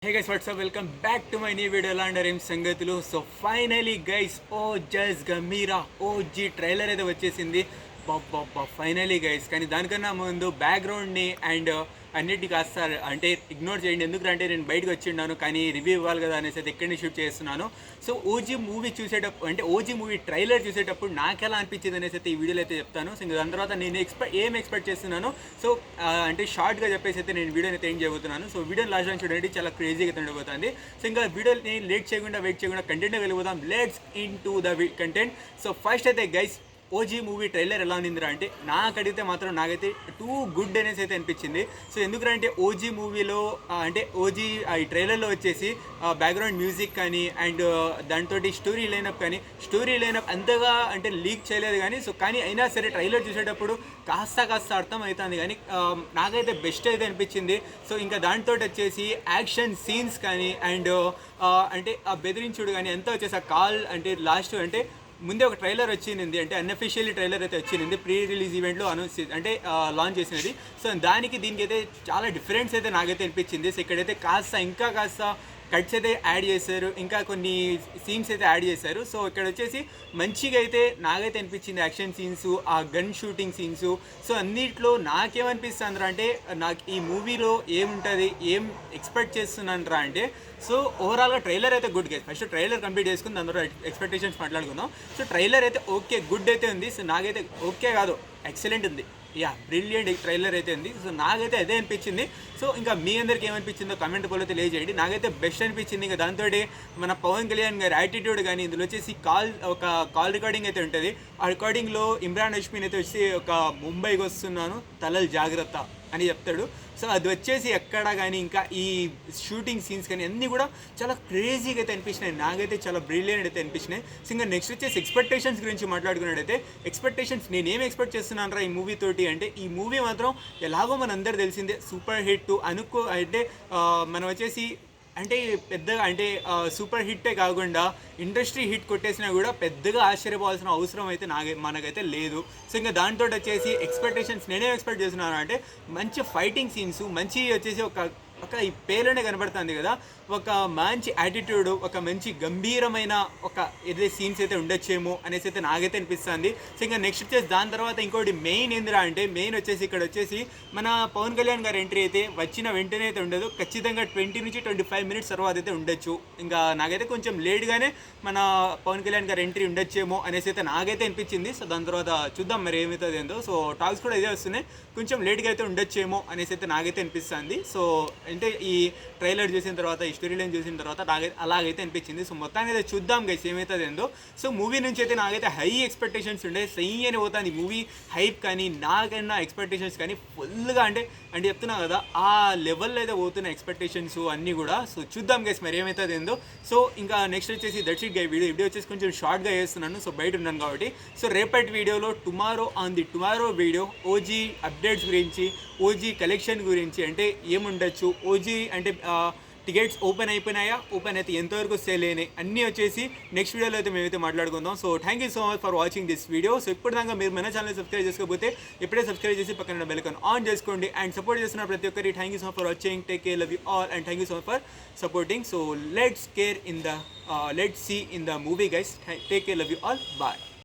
Hey guys, what's up? Welcome back to my new video. Lander em సంగతులు. So finally guys ఓ just గమీరా OG trailer అయితే వచ్చేసింది. Finally guys, కానీ దానికన్నా ముందు బ్యాక్గ్రౌండ్ని and అన్నిటి కాస్త అంటే ఇగ్నోర్ చేయండి. ఎందుకంటే నేను బయటకు వచ్చిన్నాను, కానీ రివ్యూ ఇవ్వాలి కదా అనేసి అయితే ఎక్కడి షూట్ చేస్తున్నాను. సో ఓజీ మూవీ చూసేటప్పుడు అంటే ఓజీ మూవీ ట్రైలర్ చూసేటప్పుడు నాకు ఎలా అనిపించింది అనేసి అయితే ఈ వీడియోలో అయితే చెప్తాను. సో ఇంకా దాని తర్వాత నేను ఏం ఎక్స్పెక్ట్ చేస్తున్నాను. సో అంటే షార్ట్గా చెప్పేసి అయితే నేను వీడియోని అయితే ఏం చేయబోతున్నాను. సో వీడియోని లాస్ట్ అని చూడండి, చాలా క్రేజీగా ఉండబోతుంది. సో ఇంకా వీడియోని వెయిట్ చేయకుండా కంటెంట్ వెళ్ళిపోదాం. Let's in to the content. So first అయితే గైస్, ఓజీ మూవీ ట్రైలర్ ఎలా ఉందిరా అంటే నాకు అడిగితే మాత్రం నాకైతే టూ గుడ్ అనేసి అయితే అనిపించింది. సో ఎందుకంటే ఓజీ మూవీలో అంటే ఓజీ ఈ ట్రైలర్లో వచ్చేసి బ్యాక్గ్రౌండ్ మ్యూజిక్ కానీ అండ్ దాంతో స్టోరీ లైనప్ అంతగా అంటే లీక్ చేయలేదు కానీ కానీ అయినా సరే ట్రైలర్ చూసేటప్పుడు కాస్త అర్థం అవుతుంది కానీ నాకైతే బెస్ట్ అయితే అనిపించింది. సో ఇంకా దాంతో వచ్చేసి యాక్షన్ సీన్స్ కానీ అండ్ అంటే ఆ బెదిరించుడు కానీ ఎంత వచ్చేసి ఆ కాల్ అంటే లాస్ట్ అంటే ముందే ఒక ట్రైలర్ వచ్చింది, అంటే అన్అఫిషియల్లీ ట్రైలర్ అయితే వచ్చింది ప్రీ రిలీజ్ ఈవెంట్లో అనౌన్స్ అంటే లాంచ్ చేసినది. సో దీనికి అయితే చాలా డిఫరెన్స్ అయితే నాకైతే అనిపించింది. సో ఇక్కడైతే కాస్త కట్స్ అయితే యాడ్ చేశారు, ఇంకా కొన్ని సీన్స్ అయితే యాడ్ చేశారు. సో ఇక్కడ వచ్చేసి మంచిగా అయితే నాకైతే అనిపించింది యాక్షన్ సీన్స్, ఆ గన్ షూటింగ్ సీన్స్. సో అన్నిట్లో నాకేమనిపిస్తుందిరా అంటే నాకు ఈ మూవీలో ఏముంటుంది, ఏం ఎక్స్పెక్ట్ చేస్తున్నాను అంటే సో ఓవరాల్గా ట్రైలర్ అయితే good guys. First trailer complete చేసుకుని దాని తర్వాత ఎక్స్పెక్టేషన్స్ మాట్లాడుకుందాం. సో ట్రైలర్ అయితే ఓకే గుడ్ అయితే ఉంది. సో నాకైతే ఓకే కాదు ఎక్సలెంట్ ఉంది, బ్రిలియంట్ ట్రైలర్ అయితే ఉంది. సో నాకైతే అదే అనిపించింది. సో ఇంకా మీ అందరికి ఏమనిపించిందో కమెంట్ పోలో తెలియజేయండి. నాకైతే బెస్ట్ అనిపించింది. ఇంకా దాంతో మన పవన్ కళ్యాణ్ గారి యాటిట్యూడ్ కానీ ఇందులో వచ్చేసి ఒక కాల్ రికార్డింగ్ అయితే ఉంటుంది. ఆ రికార్డింగ్లో ఇమ్రాన్ హష్మీన్ అయితే వచ్చి ఒక ముంబైకి వస్తున్నాను తలలు జాగ్రత్త అని చెప్తాడు. సో అది వచ్చేసి ఎక్కడ కానీ ఇంకా ఈ షూటింగ్ సీన్స్ కానీ అన్నీ కూడా చాలా క్రేజీగా అయితే అనిపించినాయి. నాకైతే చాలా బ్రిలియంట్ అయితే అనిపించినాయి. సో ఇంకా నెక్స్ట్ వచ్చేసి ఎక్స్పెక్టేషన్స్ గురించి మాట్లాడుకున్నట్టయితే ఎక్స్పెక్టేషన్స్ నేనేం ఎక్స్పెక్ట్ చేస్తున్నాను రా ఈ మూవీ తోటి అంటే ఈ మూవీ మాత్రం ఎలాగో మనందరూ తెలిసిందే సూపర్ హిట్ అంటే మనం వచ్చేసి అంటే పెద్దగా అంటే సూపర్ హిట్టే కాకుండా ఇండస్ట్రీ హిట్ కొట్టేసినా కూడా పెద్దగా ఆశ్చర్యపోవాల్సిన అవసరం అయితే మనకైతే లేదు. సో ఇంకా దాంతో వచ్చేసి ఎక్స్పెక్టేషన్స్ నేనేం ఎక్స్పెక్ట్ చేస్తున్నాను అంటే మంచి ఫైటింగ్ సీన్స్, మంచి వచ్చేసి ఒక ఈ పేరునే కనబడుతుంది కదా, ఒక మంచి యాటిట్యూడ్, ఒక మంచి గంభీరమైన ఒక ఏదైతే సీన్స్ అయితే ఉండొచ్చేమో అనేసి అయితే నాకైతే అనిపిస్తుంది. సో ఇంకా నెక్స్ట్ వచ్చేసి దాని తర్వాత ఇంకోటి మెయిన్ ఏందిరా అంటే మెయిన్ వచ్చేసి ఇక్కడ వచ్చేసి మన పవన్ కళ్యాణ్ గారి ఎంట్రీ అయితే వచ్చిన వెంటనే అయితే ఉండదు, ఖచ్చితంగా 20 నుంచి 25 మినిట్స్ తర్వాత అయితే ఉండొచ్చు. ఇంకా నాకైతే కొంచెం లేట్గానే మన పవన్ కళ్యాణ్ గారి ఎంట్రీ ఉండొచ్చేమో అనేసి అయితే నాకైతే అనిపించింది. సో దాని తర్వాత చూద్దాం మరి ఏమవుతుంది ఏందో. సో టాక్స్ కూడా ఇదే వస్తున్నాయి, కొంచెం లేట్గా అయితే ఉండొచ్చేమో అనేసి అయితే నాకైతే అనిపిస్తుంది. సో అంటే ఈ ట్రైలర్ చూసిన తర్వాత ఈ స్టోరీ లైన్ చూసిన తర్వాత అలాగైతే అనిపించింది. సో మొత్తానికి అయితే చూద్దాం గైస్ ఏమవుతుంది ఏందో. సో మూవీ నుంచి అయితే నాకైతే హై ఎక్స్పెక్టేషన్స్ ఉండే, సై అని పోతుంది మూవీ హైప్ కానీ నాకైనా ఎక్స్పెక్టేషన్స్ కానీ ఫుల్గా అంటే చెప్తున్నా కదా ఆ లెవెల్లో అయితే పోతున్న ఎక్స్పెక్టేషన్స్ అన్నీ కూడా. సో చూద్దాం గైస్ మరి ఏమవుతుంది ఏందో. సో ఇంకా నెక్స్ట్ వచ్చేసి దట్స్ ఇట్ గై. వీడియో వచ్చేసి కొంచెం షార్ట్గా చేస్తున్నాను, సో బయట ఉన్నాను కాబట్టి. సో రేపటి వీడియోలో టుమారో వీడియో ఓజీ అప్డేట్స్ గురించి, ఓజీ కలెక్షన్ గురించి అంటే ఏముండొచ్చు, ఓజీ అంటే టికెట్స్ ఓపెన్ అయిపోయినాయా, ఓపెన్ అయితే ఎంతవరకు సేల్ అయినాయి అన్నీ వచ్చేసి నెక్స్ట్ వీడియోలో అయితే మేమైతే మాట్లాడుకుందాం. So thank you so much for watching this video. So ఇప్పటిదాకా మీరు మన ఛానల్ సబ్స్క్రైబ్ చేసుకోకపోతే ఇప్పుడే సబ్స్క్రైబ్ చేసి పక్కన బెల్ ఐకాన్ ఆన్ చేసుకోండి. అండ్ సపోర్ట్ చేస్తున్న ప్రతి ఒక్కరికి thank you so much for watching. Take care, love you all and thank you so much for supporting. So let's see in the movie guys. Take care, love you all, bye.